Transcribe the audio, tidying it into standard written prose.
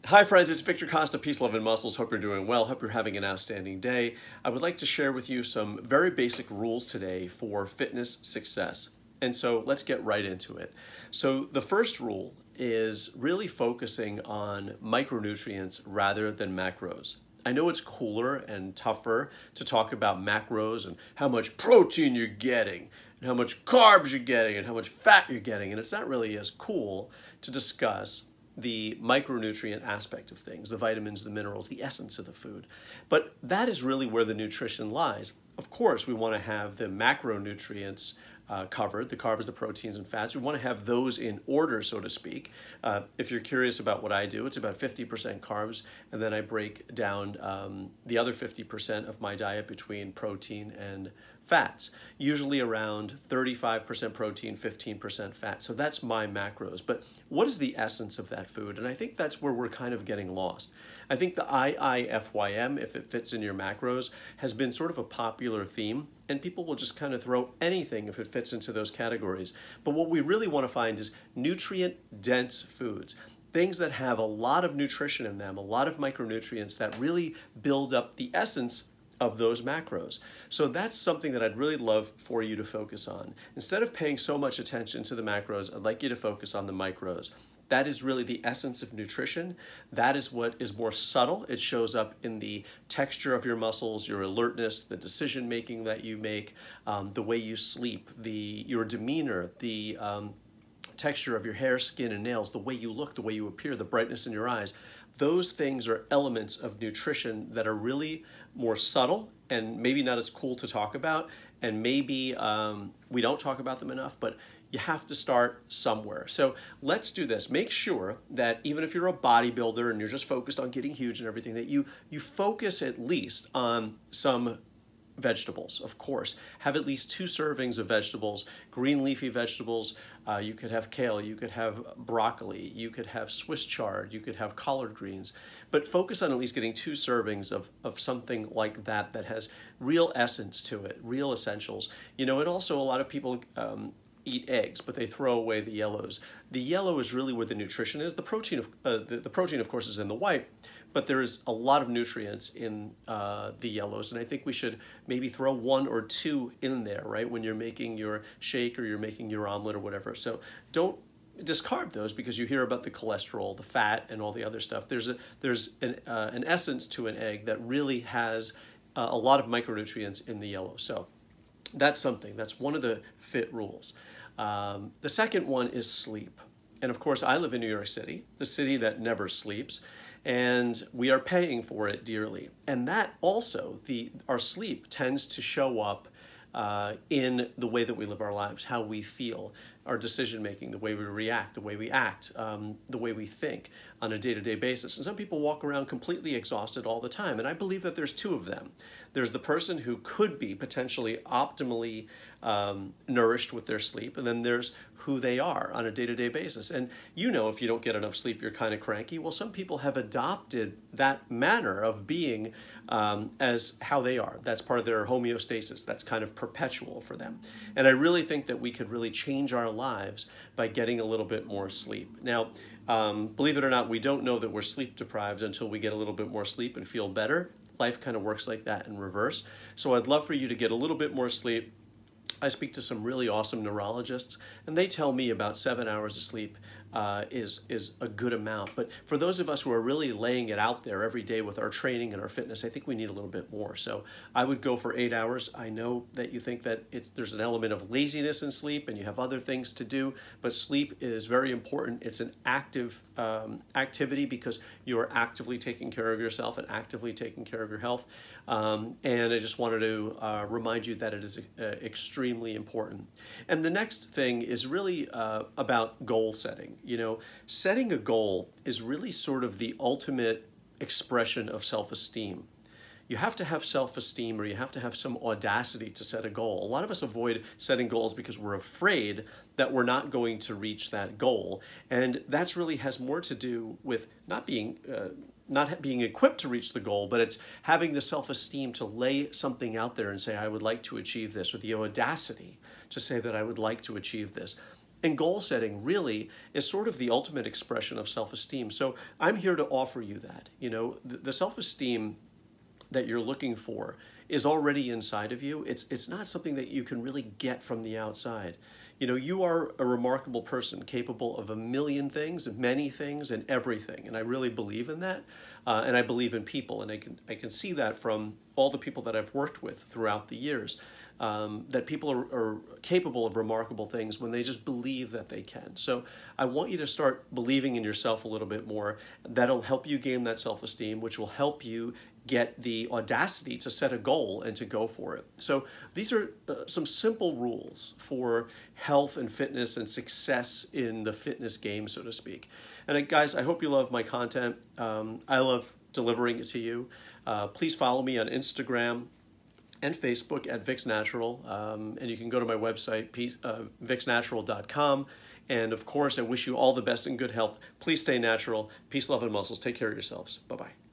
Hi friends, it's Victor Costa, Peace, Love, and Muscles. Hope you're doing well. Hope you're having an outstanding day. I would like to share with you some very basic rules today for fitness success. And so let's get right into it. So the first rule is really focusing on micronutrients rather than macros. I know it's cooler and tougher to talk about macros and how much protein you're getting and how much carbs you're getting and how much fat you're getting. And it's not really as cool to discuss the micronutrient aspect of things, the vitamins, the minerals, the essence of the food. But that is really where the nutrition lies. Of course, we want to have the macronutrients covered, the carbs, the proteins, and fats. We want to have those in order, so to speak. If you're curious about what I do, it's about 50% carbs, and then I break down the other 50% of my diet between protein and fats, usually around 35% protein, 15% fat. So that's my macros. But what is the essence of that food? And I think that's where we're kind of getting lost. I think the IIFYM, if it fits in your macros, has been sort of a popular theme, and people will just kind of throw anything if it fits into those categories. But what we really want to find is nutrient-dense foods, things that have a lot of nutrition in them, a lot of micronutrients that really build up the essence of those macros. So that's something that I'd really love for you to focus on. Instead of paying so much attention to the macros, I'd like you to focus on the micros. That is really the essence of nutrition. That is what is more subtle. It shows up in the texture of your muscles, your alertness, the decision-making that you make, the way you sleep, your demeanor, the texture of your hair, skin, and nails, the way you look, the way you appear, the brightness in your eyes. Those things are elements of nutrition that are really more subtle and maybe not as cool to talk about, and maybe we don't talk about them enough, but you have to start somewhere. So let's do this. Make sure that even if you're a bodybuilder and you're just focused on getting huge and everything, that you focus at least on some vegetables, of course. Have at least 2 servings of vegetables, green leafy vegetables. You could have kale, you could have broccoli, you could have Swiss chard, you could have collard greens. But focus on at least getting 2 servings of something like that that has real essence to it, real essentials. You know, and also a lot of people eat eggs, but they throw away the yellows. The yellow is really where the nutrition is. The protein, the protein, of course, is in the white, but there is a lot of nutrients in the yellows, and I think we should maybe throw 1 or 2 in there, right, when you're making your shake or you're making your omelet or whatever. So don't discard those because you hear about the cholesterol, the fat, and all the other stuff. There's an essence to an egg that really has a lot of micronutrients in the yellow. So that's something. That's one of the fit rules. The second one is sleep. And of course, I live in New York City, the city that never sleeps, and we are paying for it dearly. And that also, our sleep tends to show up in the way that we live our lives, how we feel, our decision-making, the way we react, the way we act, the way we think on a day-to-day basis. And some people walk around completely exhausted all the time. And I believe that there's 2 of them. There's the person who could be potentially optimally nourished with their sleep, and then there's who they are on a day-to-day basis. And you know, if you don't get enough sleep, you're kind of cranky. Well, some people have adopted that manner of being as how they are. That's part of their homeostasis. That's kind of perpetual for them. And I really think that we could really change our lives by getting a little bit more sleep. Now, believe it or not, we don't know that we're sleep deprived until we get a little bit more sleep and feel better. Life kind of works like that in reverse. So I'd love for you to get a little bit more sleep. I speak to some really awesome neurologists, and they tell me about 7 hours of sleep is a good amount. But for those of us who are really laying it out there every day with our training and our fitness, I think we need a little bit more. So I would go for 8 hours. I know that you think that there's an element of laziness in sleep and you have other things to do, but sleep is very important. It's an active activity because you are actively taking care of yourself and actively taking care of your health. And I just wanted to remind you that it is extremely important. And the next thing is really about goal setting. You know, setting a goal is really sort of the ultimate expression of self-esteem. You have to have self-esteem, or you have to have some audacity to set a goal. A lot of us avoid setting goals because we're afraid that we're not going to reach that goal. And that's really has more to do with not being equipped to reach the goal, but it's having the self-esteem to lay something out there and say, I would like to achieve this, or the audacity to say that I would like to achieve this. And goal setting really is sort of the ultimate expression of self-esteem. So I'm here to offer you that. You know, the self-esteem that you're looking for is already inside of you. It's not something that you can really get from the outside. You know, you are a remarkable person capable of a million things, many things, and everything. And I really believe in that. And I believe in people. And I can see that from all the people that I've worked with throughout the years. That people are capable of remarkable things when they just believe that they can. So I want you to start believing in yourself a little bit more. That'll help you gain that self-esteem, which will help you get the audacity to set a goal and to go for it. So these are some simple rules for health and fitness and success in the fitness game, so to speak. And guys, I hope you love my content. I love delivering it to you. Please follow me on Instagram and Facebook at Vicsnatural. And you can go to my website, vicsnatural.com. And of course, I wish you all the best and good health. Please stay natural. Peace, love, and muscles. Take care of yourselves. Bye-bye.